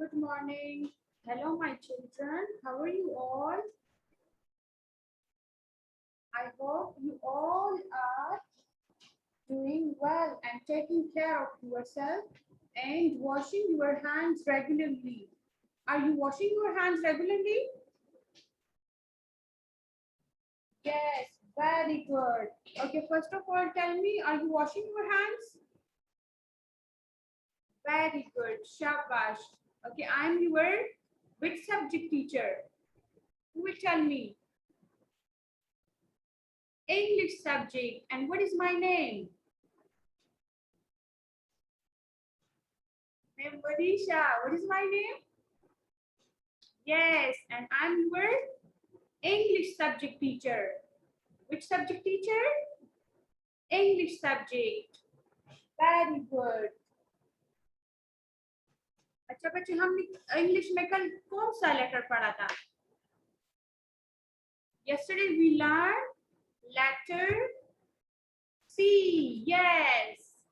Good morning. Hello, my children. How are you all? I hope you all are doing well and taking care of yourself and washing your hands regularly. Are you washing your hands regularly? Yes, very good. Okay, first of all, tell me, are you washing your hands? Very good. Shabash. Okay, I'm your which subject teacher? Who will tell me? English subject. And what is my name? Name Marisha. What is my name? Yes, and I'm your English subject teacher. Which subject teacher? English subject. Very good. अच्छा बच्चे हमने English में कल कौन सा letter पढ़ा था? Yesterday we learned letter C. Yes.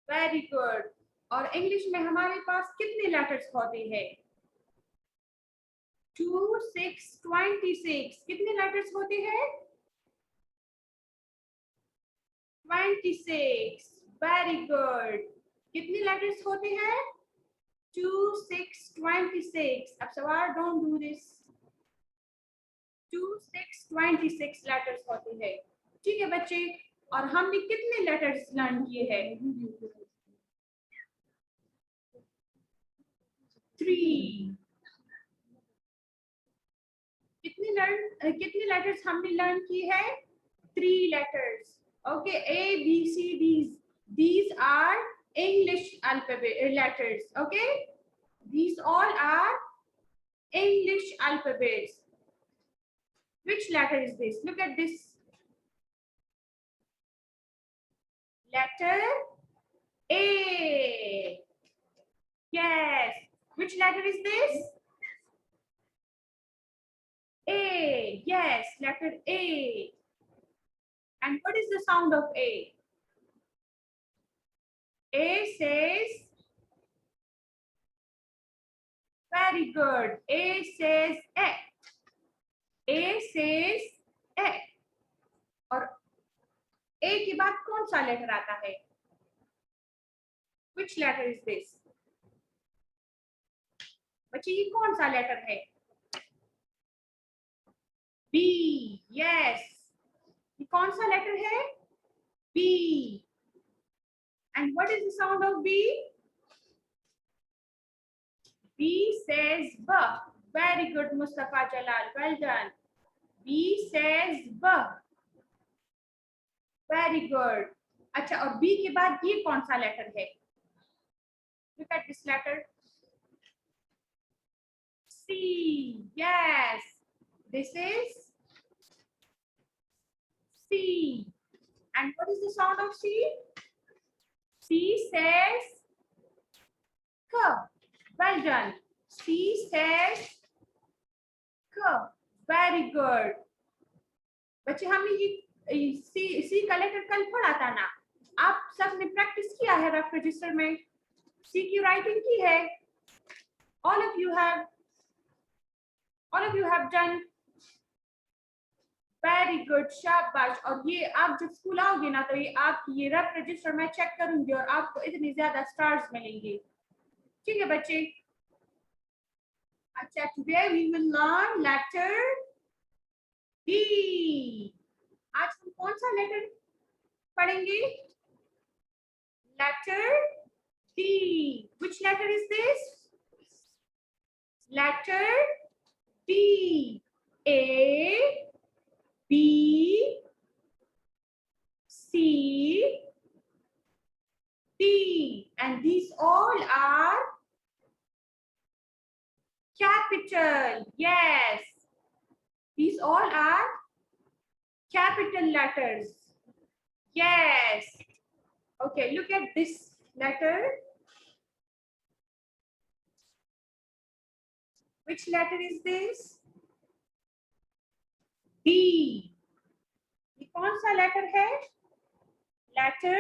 Very good. और इंग्लिश में हमारे पास कितने लेटर्स होते हैं? 2, 6, 26. कितने लेटर्स होते हैं? 26. Very good. कितने लेटर्स होते हैं? 2, 6, 26. अब सवाल don't do this. 2, 6, 26 लेटर्स होते हैं. ठीक है बच्चे. और हमने कितने लेटर्स लर्न किए हैं? 3. कितने लेटर्स हमने लर्न किए हैं? 3 letters. Okay, A, B, C, D's. These are English alphabet letters. Okay, these all are English alphabets. Which letter is this? Look at this. Letter A. Yes. Which letter is this? A. Yes, letter A. And what is the sound of A? A says, very good. A says A. A says A. और A के बाद कौन सा letter आता है? Which letter is this? बच्चे ये कौन सा लेटर है? B. Yes. ये कौन सा लेटर है? B. And what is the sound of B? B says B. Very good, Mustafa Jalal. Well done. B says B. Very good. अच्छा और B के बाद ये कौन सा लेटर है? Look at this letter. C. Yes. This is C. And what is the sound of C? C says K. Well done. C says K. Very good. बच्चे हमने ये C का लेटर कल पढ़ा था ना? आप सब ने प्रैक्टिस किया है रफ रजिस्टर में? C की राइटिंग की है? All of you have done. Very good. शाबाश. और ये आप जब स्कूल आओगे ना तो ये आपकी ये रफ रजिस्टर में चेक करूंगी और आपको इतनी ज्यादा स्टार्स मिलेंगे. ठीक है बच्चे? अच्छा, today we will learn letter D. आज हम कौन सा लेटर पढ़ेंगे? Letter D. Which letter is this? Letter D. A, B, C, D. And these all are capital. Yes. These all are capital letters. Yes. Okay, look at this letter. Which letter is this? D. ये कौन सा letter है? Letter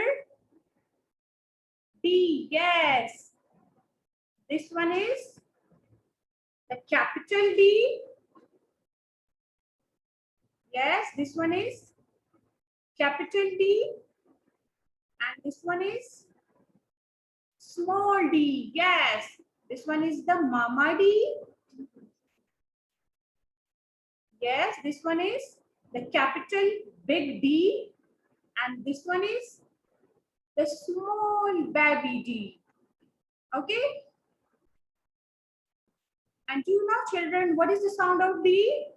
D. Yes. This one is the capital D. Yes, this one is capital D. And this one is small d. Yes, this one is the mama D. Yes, this one is the capital big D. And this one is the small baby D. Okay. And do you know, children, what is the sound of D?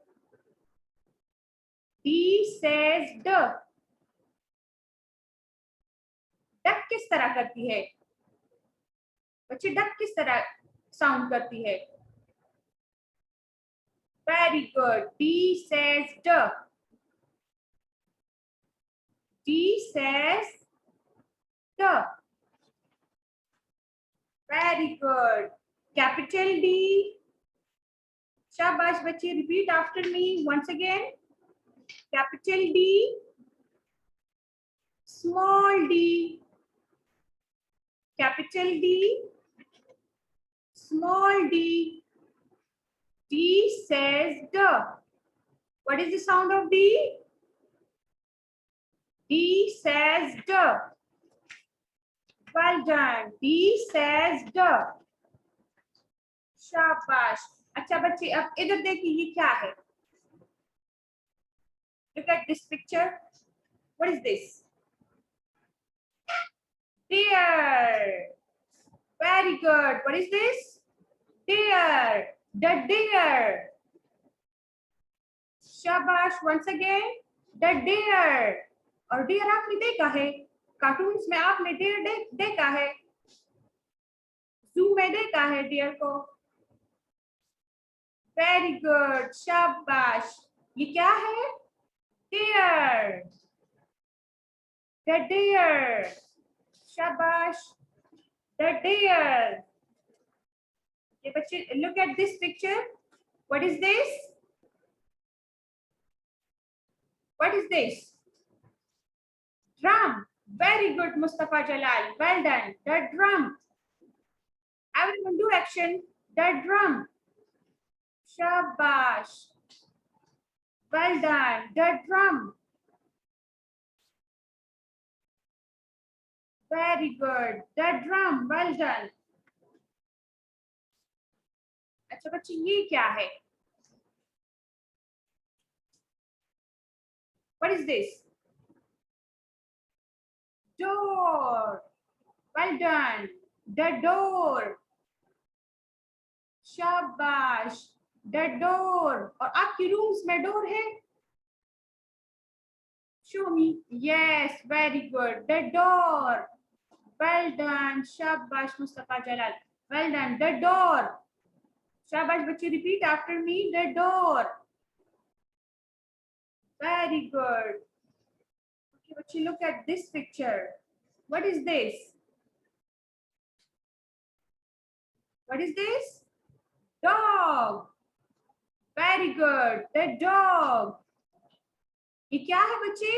D says D. Duck किस तरह करती है बच्चे? Duck किस तरह sound करती है? Very good. D says D. D says D. Very good. Capital D. Shabash बच्चे. Repeat after me once again. Capital D. Small d. Capital D. Small d. D says D. What is the sound of D? D says D. Well done. D says D. शाबाश. अच्छा बच्चे, अब इधर देखिए ये क्या है? Look at this picture. What is this? Deer. Very good. What is this? Deer. The deer. शाबाश. Once again. The deer. और deer आपने देखा है, कार्टून्स में आपने deer देखा है, जू में देखा है deer को. Very good. शाबाश. ये क्या है? Deer. The deer. Shabash. The deer. Okay, bachche, look at this picture. What is this? What is this? Drum. Very good, Mustafa Jalal. Well done. The drum. Everyone do action. The drum. Shabash. Well done. The drum. Very good. The drum. Well done. अच्छा बच्चे, ये क्या है? What is this? Door. Well done. The door. शाबाश. The door. और आपके rooms में door है? Show me. Yes, very good. The door. Well done. Shabash, Mustafa Jalal. Well done. The door. Shabash, bachche, repeat after me. The door. Very good. Okay, bachche, look at this picture. What is this? What is this? Dog. Very good. The dog. ये क्या है बच्चे?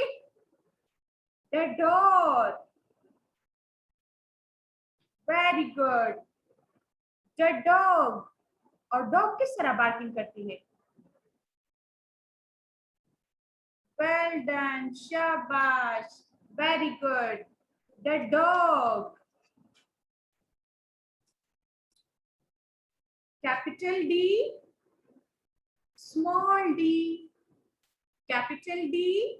The door. Very good. The dog. और dog किस तरह barking करती है? Well done. Shabash. Very good. The dog. Capital D. Small d. Capital D.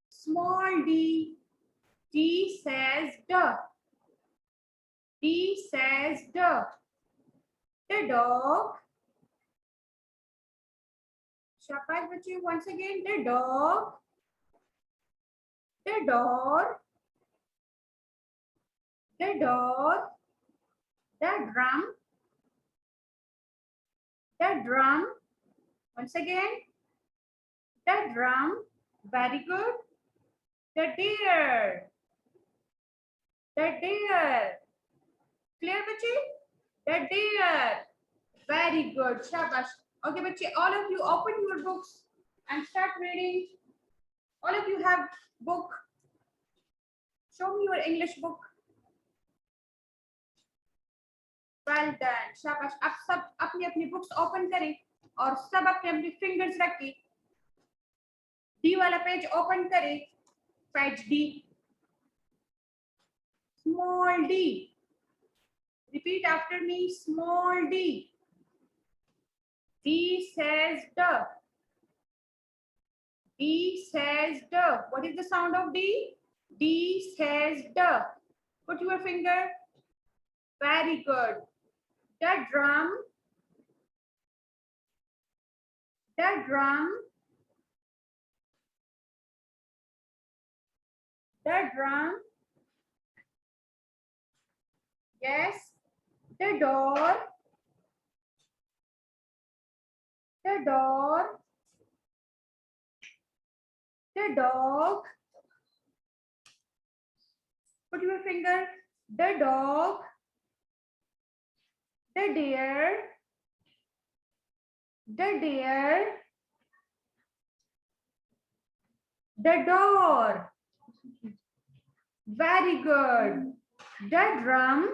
Small d. D says D. D says D. The dog. Shabash bachche, once again. The dog. The door. The door. The drum. The drum. Once again. The drum. Very good. The deer. The deer. Clear bachche? The deer. Very good. Shabash. Okay bachche, all of you open your books and start reading. All of you have book. Show me your English book. Well done, शाबाश। अब सब अपनी अपनी books open करें और सब अपने अपने फिंगर्स रखें। डी वाला पेज ओपन करें, page D, small D. Repeat after me, small D. D says duck. D says duck. What is the sound of D? D says duck. Put your finger. Very good. The drum. The drum. The drum. Yes. The door. The door. The dog. Put your finger. The dog. The deer. The deer. The door. Very good. The drum.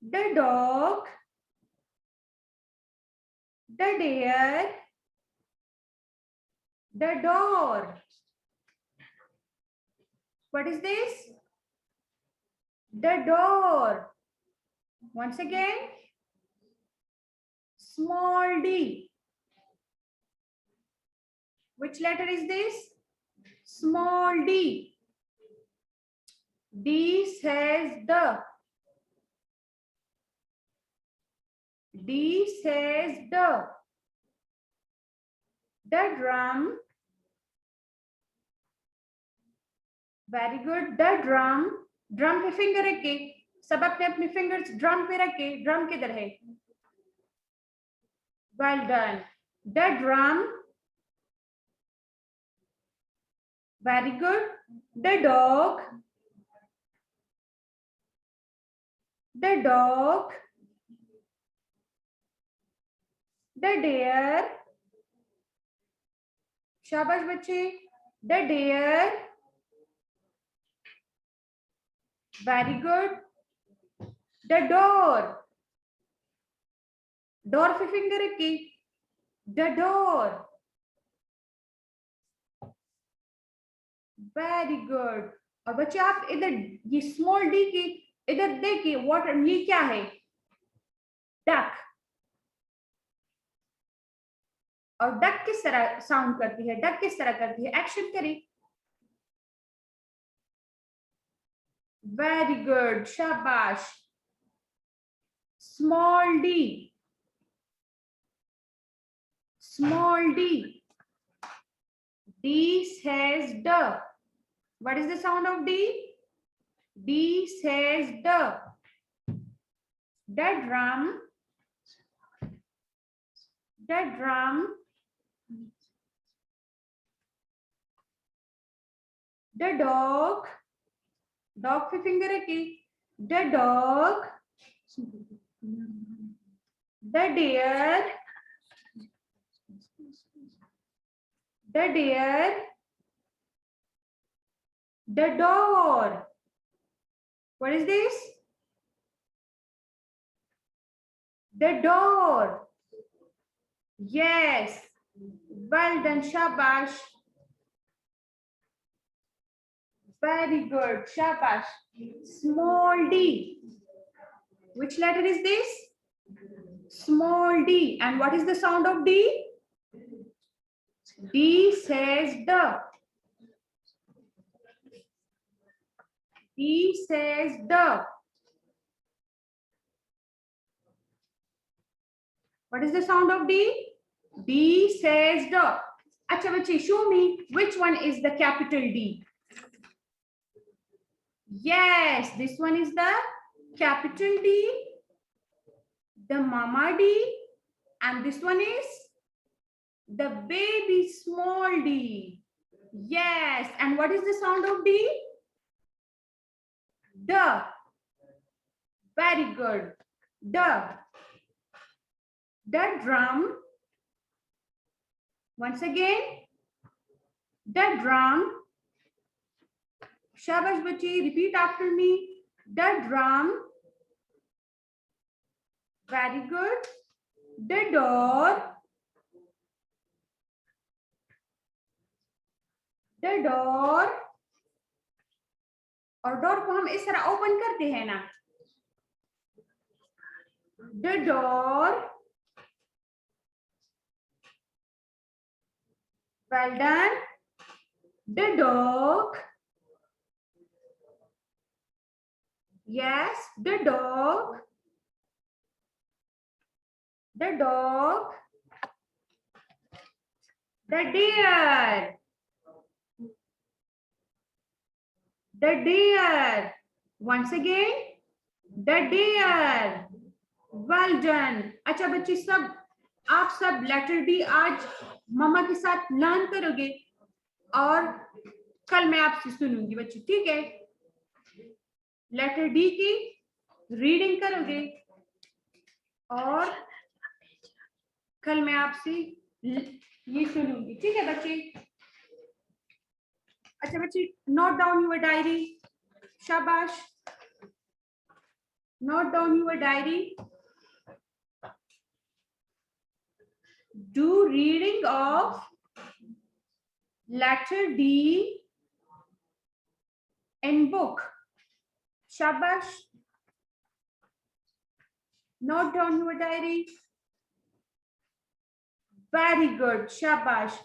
The dog. The deer. The door. What is this? The door. Once again. Small d. Which letter is this? Small d. D says the. D says the. The drum. Very good. The drum. Drum पे finger रखे। सब अपने अपने fingers drum पे रखे। Drum किधर है? Well done. The drum. Very good. The dog. The dog. The deer. शाबाश बच्चे। The deer. Very good. The door. Door पे finger रखी। The door. Very good. और बच्चे आप इधर ये small d की इधर देखिए, water ये क्या है? Duck. और duck किस तरह साउंड करती है? Duck किस तरह करती है? Action करें। Very good. शाबाश। Small d. Small d. D says duck. What is the sound of D? D says duck. The drum. The drum. The dog. Dog पे finger रखी। The dog. The deer. The deer. The door. What is this? The door. Yes. Well done, shabash. Very good, shabash. Small d. Which letter is this? Small d. And what is the sound of D? D says the. D says the. What is the sound of D? D says the. Acha bache, show me which one is the capital D. Yes, this one is the capital D, the mama D, and this one is the baby small d. Yes, and what is the sound of D? The. Very good. The. The drum. Once again, the drum. Shabash bachi, repeat after me. The drum. Very good. The door. The door. और door को हम इस तरह open करते हैं ना. The door. Well done. The dog. Yes, the dog. The dog. The deer. The deer. Once again, the deer. Well done. अच्छा बच्चे सब आप सब लेटर डी आज मम्मा के साथ लर्न करोगे और कल मैं आपसे सुनूंगी बच्चे, ठीक है? लेटर डी की रीडिंग करोगे और कल मैं आपसे ये सुनूंगी, ठीक है बच्चे? अच्छा बच्चे, नोट डाउन योर डायरी. शाबाश. Note down your diary. Do reading of letter D in book. Shabash. Note down your diary. Very good. Shabash.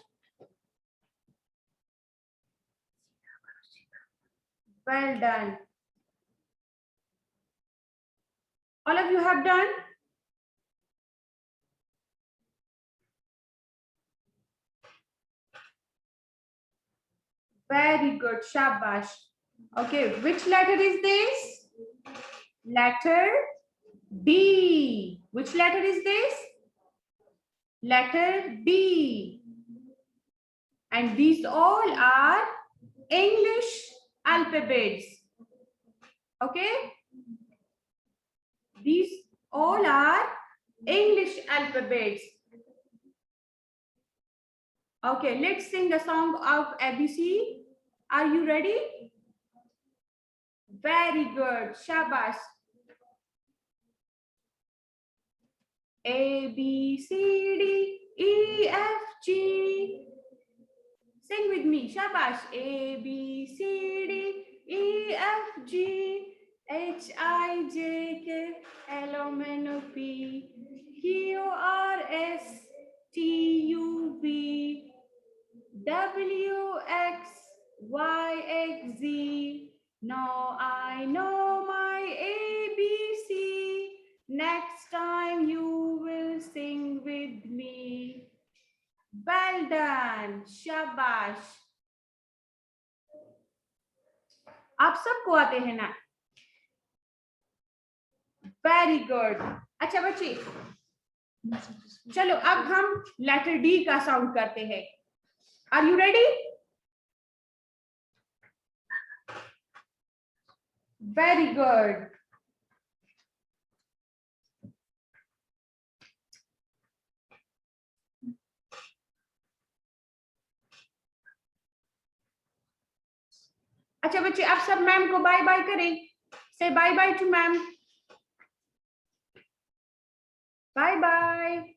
Well done. All of you have done? Very good. Shabash. Okay, which letter is this? Letter D. Which letter is this? Letter D. And these all are English alphabets. Okay? These all are English alphabets. Okay, let's sing the song of ABC. Are you ready? Very good. Shabash. A, B, C, D, E, F, G. Sing with me. Shabash. A, B, C, D, E, F, G, H, I, J, K, L, M, N, O, P, Q, R, S, T, U, V, W, X, Y, X, Z. Now I know my ABC. Next time you will sing with me. Well done. Shabash. आप सबको आते हैं ना? Very good. अच्छा बच्चे, चलो अब हम लेटर डी का साउंड करते हैं. Are you ready? Very good. अच्छा बच्चे, आप सब मैम को बाय बाय करें. Say bye bye to ma'am. Bye bye.